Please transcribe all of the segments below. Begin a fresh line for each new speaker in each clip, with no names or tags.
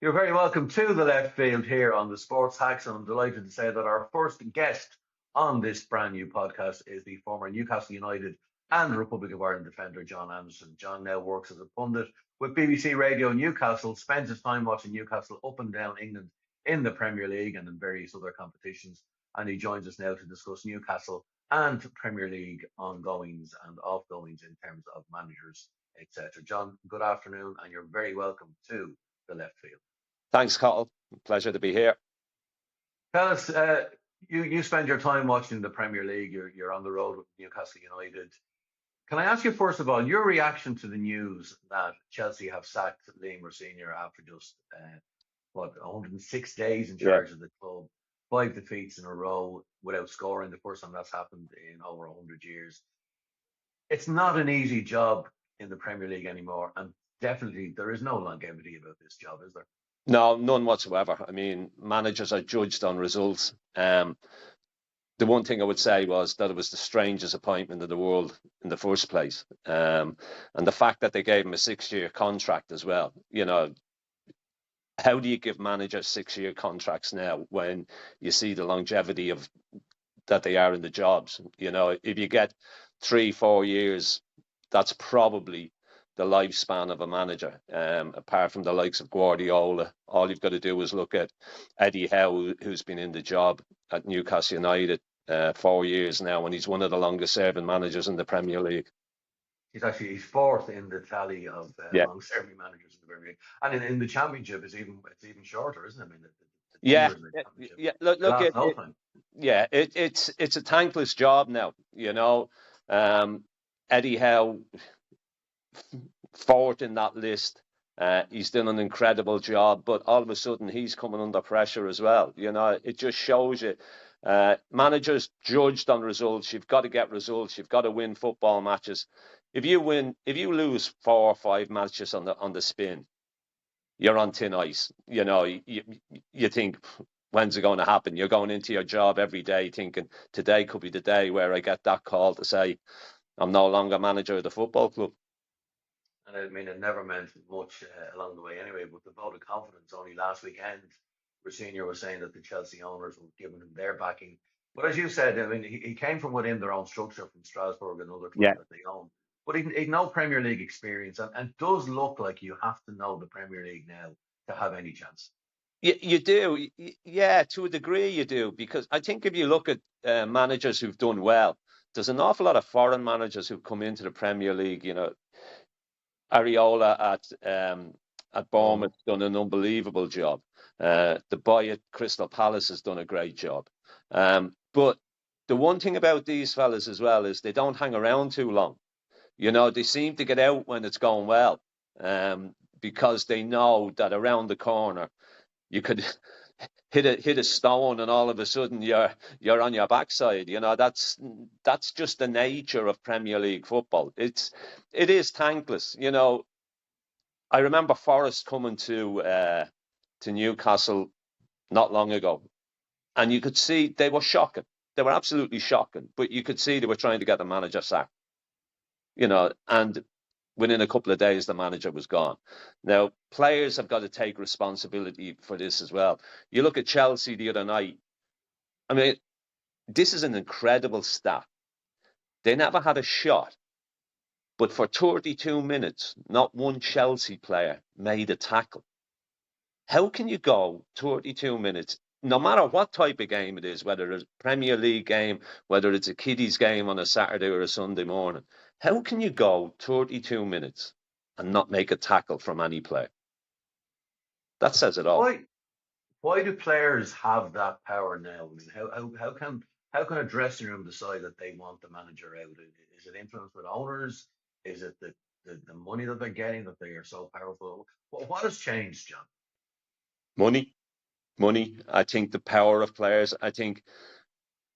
You're very welcome to the left field here on the Sports Hacks, and I'm delighted to say that our first guest on this brand new podcast is the former Newcastle United and Republic of Ireland defender John Anderson. John now works as a pundit with BBC Radio Newcastle, spends his time watching Newcastle up and down England in the Premier League and in various other competitions, and he joins us now to discuss Newcastle and Premier League ongoings and offgoings in terms of managers, etc. John, good afternoon, and you're very welcome to the left field.
Thanks, Carl. Pleasure to be here.
Tell us, you spend your time watching the Premier League. You're on the road with Newcastle United. Can I ask you first of all your reaction to the news that Chelsea have sacked Liam Senior after just 106 days in charge of the club, 5 defeats in a row without scoring, the first time that's happened in over 100 years. It's not an easy job in the Premier League anymore, and definitely there is no longevity about this job, is there?
No, none whatsoever. I mean, managers are judged on results. The one thing I would say was that it was the strangest appointment in the world in the first place. And the fact that they gave him a 6-year contract as well. You know, how do you give managers 6-year contracts now when you see the longevity of that they are in the jobs? You know, if you get 3-4 years, that's probably the lifespan of a manager. Apart from the likes of Guardiola, all you've got to do is look at Eddie Howe, who's been in the job at Newcastle United 4 years now, and he's one of the longest serving managers in the Premier League.
He's fourth in the tally of long serving managers in the Premier League, and in the Championship it's even shorter, isn't it? I mean,
It's a thankless job now. You know, Eddie Howe, fourth in that list. He's done an incredible job, but all of a sudden he's coming under pressure as well. You know, it just shows you managers judged on results. You've got to get results. You've got to win football matches. If you lose 4 or 5 matches on the spin, you're on thin ice. You know, you think, when's it going to happen? You're going into your job every day thinking today could be the day where I get that call to say I'm no longer manager of the football club.
And I mean, it never meant much along the way anyway, but the vote of confidence only last weekend, Senior was saying that the Chelsea owners were giving him their backing. But as you said, I mean, he came from within their own structure from Strasbourg and other clubs that they own. But he'd no Premier League experience and does look like you have to know the Premier League now to have any chance.
You do. Yeah, to a degree you do. Because I think if you look at managers who've done well, there's an awful lot of foreign managers who've come into the Premier League. You know, Areola at Bournemouth done an unbelievable job. The boy at Crystal Palace has done a great job. But the one thing about these fellas as well is they don't hang around too long. You know, they seem to get out when it's going well, because they know that around the corner you could hit a stone and all of a sudden you're on your backside. You know, that's just the nature of Premier League football. It is thankless. You know, I remember Forest coming to Newcastle not long ago, and you could see they were shocking. They were absolutely shocking, but you could see they were trying to get the manager sacked. You know, and within a couple of days, the manager was gone. Now, players have got to take responsibility for this as well. You look at Chelsea the other night. I mean, this is an incredible stat. They never had a shot, but for 32 minutes, not one Chelsea player made a tackle. How can you go 32 minutes, no matter what type of game it is, whether it's a Premier League game, whether it's a kiddies game on a Saturday or a Sunday morning, how can you go 32 minutes and not make a tackle from any player? That says it all.
Why do players have that power now? I mean, how can a dressing room decide that they want the manager out? Is it influence with owners? Is it the money that they're getting that they are so powerful? What has changed, John?
Money. I think the power of players. I think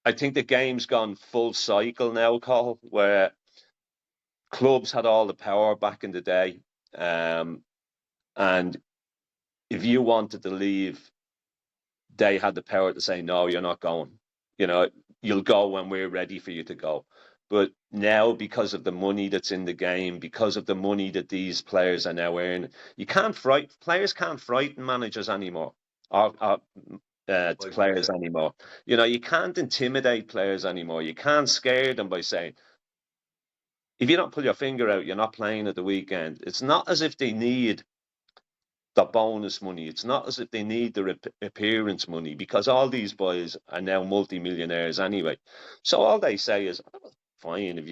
the game's gone full cycle now, Carl, where clubs had all the power back in the day, and if you wanted to leave, they had the power to say, no, you're not going. You know, you'll go when we're ready for you to go. But now, because of the money that's in the game, because of the money that these players are now earning, players can't frighten managers anymore, or players anymore. You can't intimidate players anymore. You can't scare them by saying, if you don't pull your finger out, you're not playing at the weekend. It's not as if they need the bonus money. It's not as if they need the appearance money, because all these boys are now multi-millionaires anyway. So all they say is, fine, if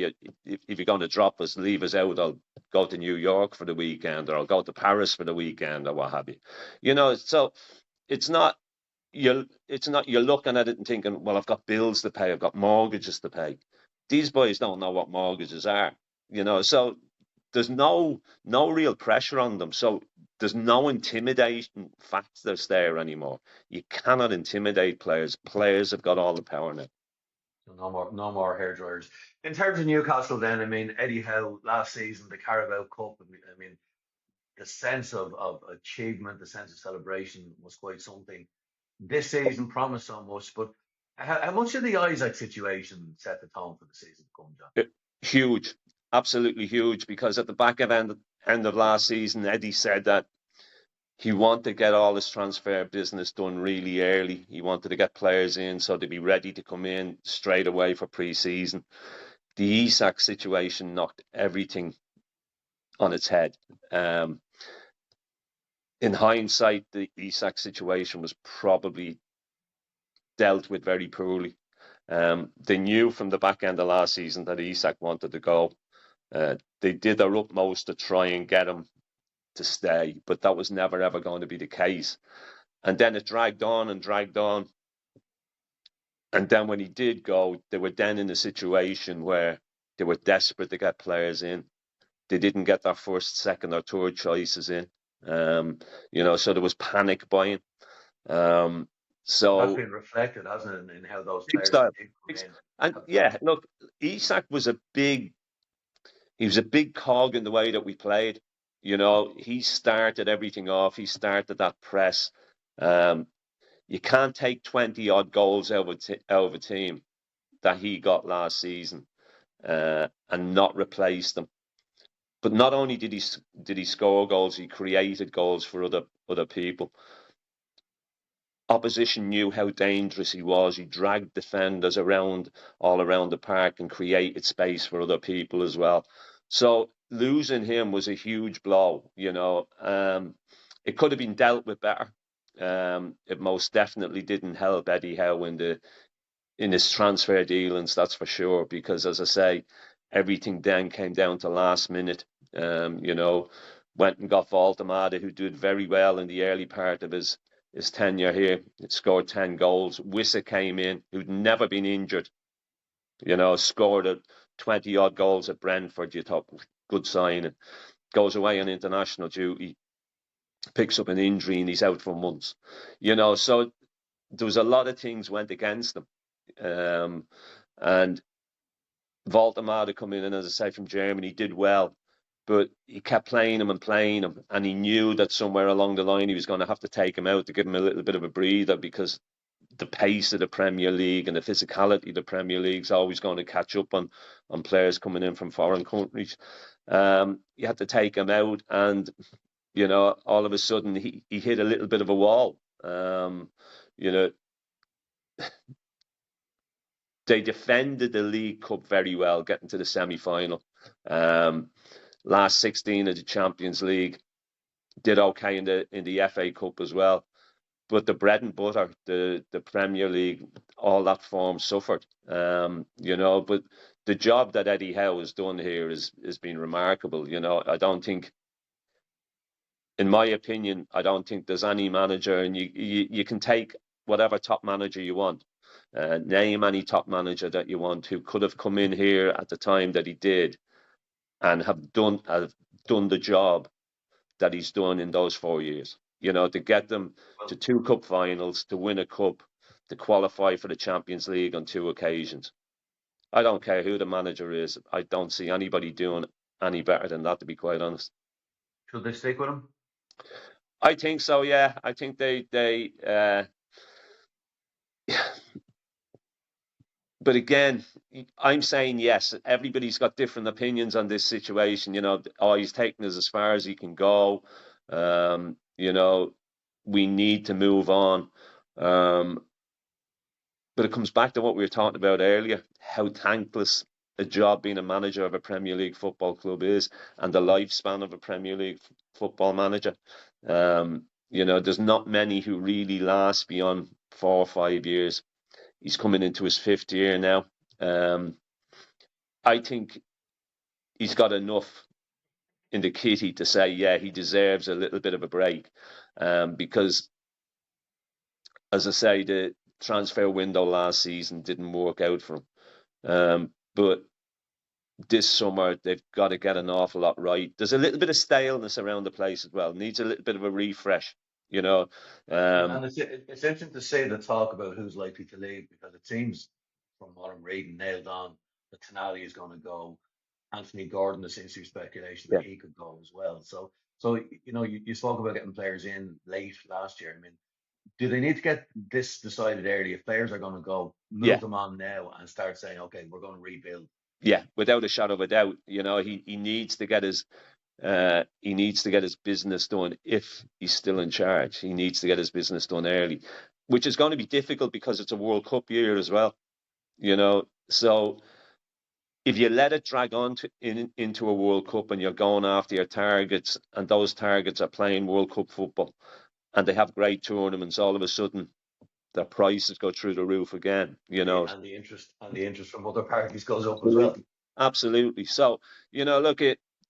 you're going to drop us, leave us out, I'll go to New York for the weekend, or I'll go to Paris for the weekend, or what have you. So it's not you're looking at it and thinking, well, I've got bills to pay, I've got mortgages to pay. These boys don't know what mortgages are, so there's no real pressure on them. So there's no intimidation factors there anymore. You cannot intimidate players. Players have got all the power now.
So no more hair dryers. In terms of Newcastle, then, I mean, Eddie Howe last season, the Carabao Cup. I mean, the sense of achievement, the sense of celebration was quite something. This season promised so much, but how much of the Isaac situation set the tone for the season to come, John?
Huge, absolutely huge, because at the back end of last season, Eddie said that he wanted to get all his transfer business done really early. He wanted to get players in so they'd be ready to come in straight away for pre-season. The Isak situation knocked everything on its head. In hindsight, the Isak situation was probably dealt with very poorly. They knew from the back end of last season that Isak wanted to go. They did their utmost to try and get him to stay, but that was never ever going to be the case. And then it dragged on and dragged on. And then when he did go, they were then in a situation where they were desperate to get players in. They didn't get their first, second, or third choices in. So there was panic buying.
That's
So
been reflected, hasn't it, in how those
big
players
style.
did come in.
And yeah, look, Isak was he was a big cog in the way that we played. He started everything off. He started that press. You can't take 20 odd goals out of a team that he got last season and not replace them. But not only did he score goals, he created goals for other people. Opposition knew how dangerous he was. He dragged defenders all around the park and created space for other people as well. So losing him was a huge blow. It could have been dealt with better. It most definitely didn't help Eddie Howe in his transfer dealings, that's for sure. Because, as I say, everything then came down to last minute. Went and got Voltemade, who did very well in the early part of his tenure here. It scored 10 goals. Wissa came in, who'd never been injured, scored 20 odd goals at Brentford. You thought, good sign. And goes away on international duty, picks up an injury, and he's out for months. So there was a lot of things went against him. And Voltemade come in, and as I say, from Germany, did well. But he kept playing him, and he knew that somewhere along the line he was going to have to take him out to give him a little bit of a breather, because the pace of the Premier League and the physicality of the Premier League is always going to catch up on players coming in from foreign countries. You had to take him out, and all of a sudden he hit a little bit of a wall. They defended the League Cup very well, getting to the semi-final. Last 16 of the Champions League, did okay in the FA Cup as well. But the bread and butter, the Premier League, all that form suffered. But the job that Eddie Howe has done here has been remarkable. I don't think, in my opinion, I don't think there's any manager, and you can take whatever top manager you want. Name any top manager that you want who could have come in here at the time that he did and have done the job that he's done in those 4 years. To get them to 2 cup finals, to win a cup, to qualify for the Champions League on 2 occasions. I don't care who the manager is. I don't see anybody doing any better than that, to be quite honest.
Should they stick with him?
I think so, yeah. I think they But again, I'm saying yes. Everybody's got different opinions on this situation. He's taking us as far as he can go. We need to move on. But it comes back to what we were talking about earlier, how thankless a job being a manager of a Premier League football club is, and the lifespan of a Premier League football manager. There's not many who really last beyond 4 or 5 years. He's coming into his 5th year now. I think he's got enough in the kitty to say, yeah, he deserves a little bit of a break, because, as I say, the transfer window last season didn't work out for him. But this summer they've got to get an awful lot right. There's a little bit of staleness around the place as well. Needs a little bit of a refresh.
Yeah, and it's interesting to see the talk about who's likely to leave, because it seems, from what I'm reading, nailed on that Tonali is going to go. Anthony Gordon, there seems to be speculation
Yeah,
that he could go as well. So you spoke about getting players in late last year. I mean, do they need to get this decided early? If players are going to go,
yeah,
move them on now and start saying, okay, we're going to rebuild.
yeah. Without a shadow of a doubt, he needs to get his business done if he's still in charge. He needs to get his business done early, which is going to be difficult because it's a World Cup year as well. So if you let it drag on into a World Cup and you're going after your targets, and those targets are playing World Cup football, and they have great tournaments, all of a sudden their prices go through the roof again.
And the interest from other parties goes up as well.
Absolutely. Absolutely. So, look,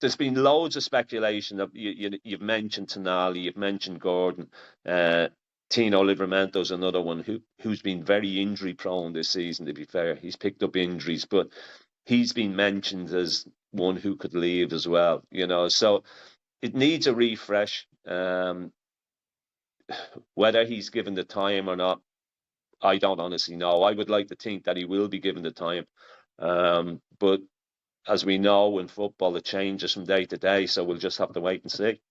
there's been loads of speculation. You've mentioned Tonali, you've mentioned Gordon. Tino Livramento's another one who's been very injury prone this season, to be fair. He's picked up injuries, but he's been mentioned as one who could leave as well. So it needs a refresh. Whether he's given the time or not, I don't honestly know. I would like to think that he will be given the time. But as we know, in football, it changes from day to day. So we'll just have to wait and see.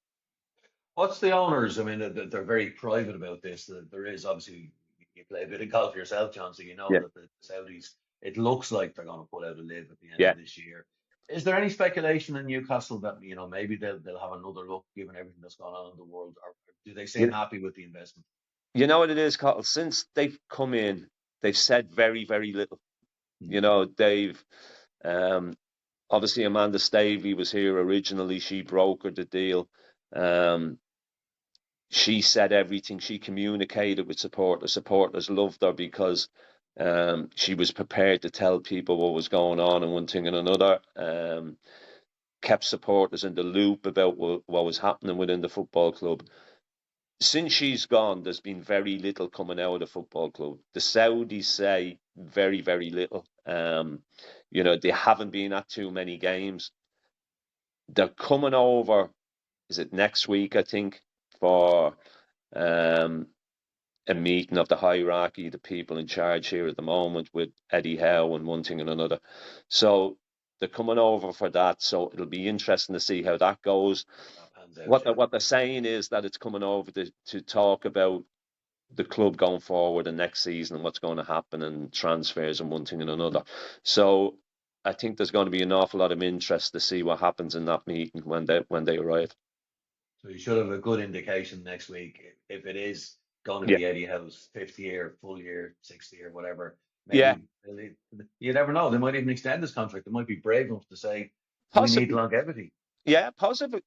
What's the owners? I mean, they're very private about this. There is obviously, you play a bit of golf yourself, John, so you know
Yeah.
that the Saudis, it looks like they're going to pull out a live at the end
Yeah.
of this year. Is there any speculation in Newcastle that maybe they'll have another look given everything that's gone on in the world, or do they seem
You,
happy with the investment?
you know what it is, Cottle? Since they've come in, they've said very, very little.
Hmm.
They've obviously Amanda Stavely was here originally. She brokered the deal. She said everything. She communicated with supporters. Supporters loved her because she was prepared to tell people what was going on and one thing and another. Kept supporters in the loop about what was happening within the football club. Since she's gone, there's been very little coming out of the football club. The Saudis say very, very little. They haven't been at too many games. They're coming over, is it next week, I think, for a meeting of the hierarchy, the people in charge here at the moment, with Eddie Howe and one thing and another. So they're coming over for that. So it'll be interesting to see how that goes.
That pans out,
What
yeah.
they're saying is that it's coming over to talk about the club going forward and next season and what's going to happen and transfers and one thing and another. So I think there's going to be an awful lot of interest to see what happens in that meeting when they arrive.
So you should have a good indication next week if it is going to
Yeah,
be Eddie Howe's fifth year, full year, sixth year, whatever.
yeah,
Maybe you never know. They might even extend this contract. They might be brave enough to say we need
possibly.
longevity.
Yeah, possibly.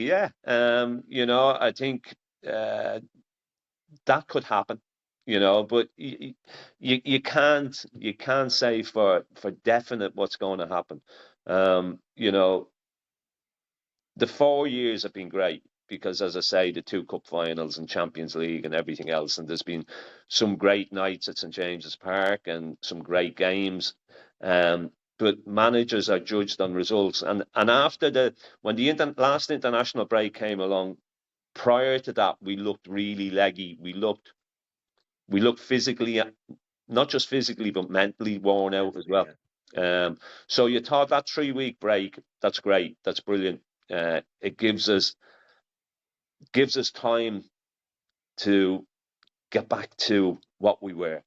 Yeah. I think that could happen. But you can't say for definite what's going to happen. Um, you know, the 4 years have been great because, as I say, the two cup finals and Champions League and everything else, and there's been some great nights at St James's Park and some great games. But managers are judged on results, and after when the last international break came along, prior to that, we looked really leggy. We looked physically, not just physically, but mentally worn out as
Mentally,
well.
yeah.
So you thought that 3 week break, that's great, that's brilliant. It gives us time to get back to what we were.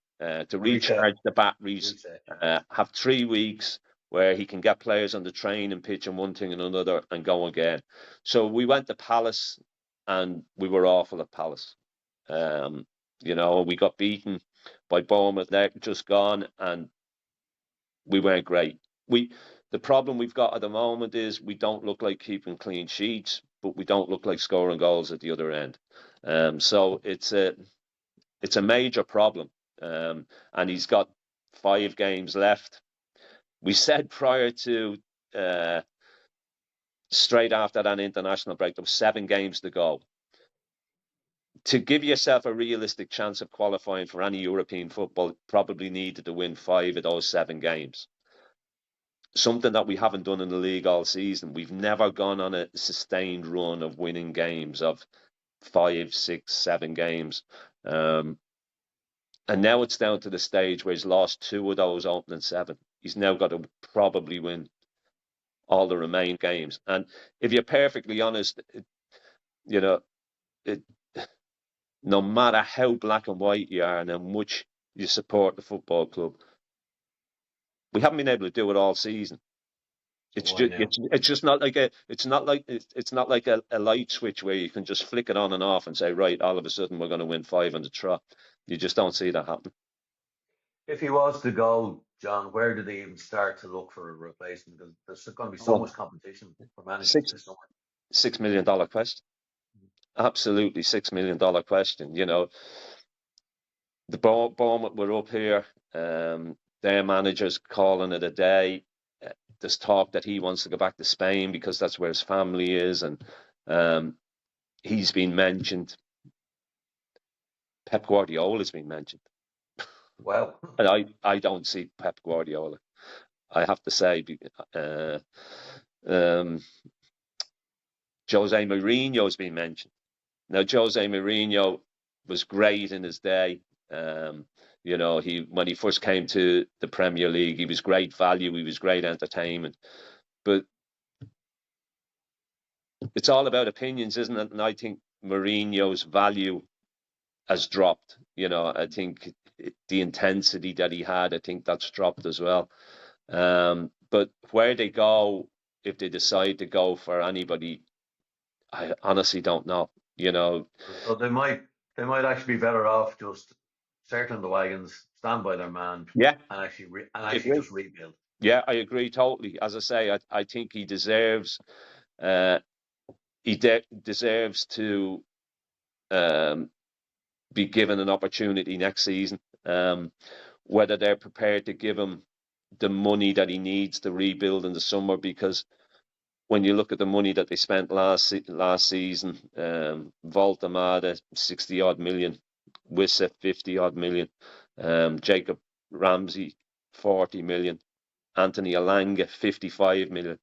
to recharge the batteries, have 3 weeks where he can get players on the train and pitch and one thing and another and go again. So we went to Palace and we were awful at Palace. We got beaten by Bournemouth. They're just gone and we weren't great. The problem we've got at the moment is we don't look like keeping clean sheets, but we don't look like scoring goals at the other end. So it's a major problem. And he's got 5 games left. We said prior to straight after that international break, there were 7 games to go. To give yourself a realistic chance of qualifying for any European football, probably needed to win 5 of those 7 games. Something that we haven't done in the league all season. We've never gone on a sustained run of winning games of 5, 6, 7 games. And now it's down to the stage where he's lost 2 of those opening 7. He's now got to probably win all the remaining games. And if you're perfectly honest, no matter how black and white you are and how much you support the football club, we haven't been able to do it all season. It's just not like a light switch where you can just flick it on and off and say, right, all of a sudden we're going to win 5 on the trot. You just don't see that happen.
If he was to go, John, where do they even start to look for a replacement? Because there's going to be so much competition for managers this summer.
$6 million question. Absolutely $6 million question. The Bournemouth were up here. Their manager's calling it a day. There's talk that he wants to go back to Spain because that's where his family is, and he's been mentioned. Pep Guardiola's been mentioned.
Well,
and I don't see Pep Guardiola. I have to say, Jose Mourinho's been mentioned. Now, Jose Mourinho was great in his day. When he first came to the Premier League, he was great value. He was great entertainment. But it's all about opinions, isn't it? And I think Mourinho's value has dropped. I think the intensity that he had, I think that's dropped as well. But where they go, if they decide to go for anybody, I honestly don't know.
So they might actually be better off just circling the wagons, stand by their man,
and
actually just rebuild.
Yeah, I agree totally. As I say, I think he deserves deserves to be given an opportunity next season. Whether they're prepared to give him the money that he needs to rebuild in the summer, because when you look at the money that they spent last season, Voltamada 60-odd million, Wissa 50-odd million, Jacob Ramsey 40 million, Anthony Alanga 55 million.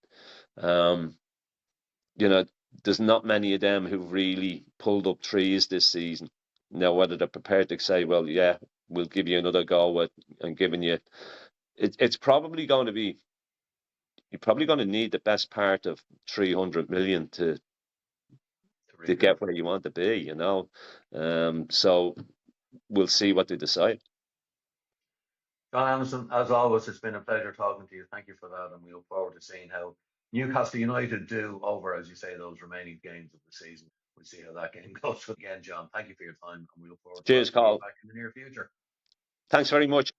There's not many of them who've really pulled up trees this season. Now, whether they're prepared to say, well, yeah, we'll give you another go and giving you, it's probably going to be, you're probably going to need the best part of 300 million to get where you want to be, So we'll see what they decide.
John Anderson, as always, it's been a pleasure talking to you. Thank you for that, and we look forward to seeing how Newcastle United do over, as you say, those remaining games of the season. We'll see how that game goes. Again, John, thank you for your time, and we look forward to seeing you back in the near future.
Thanks very much.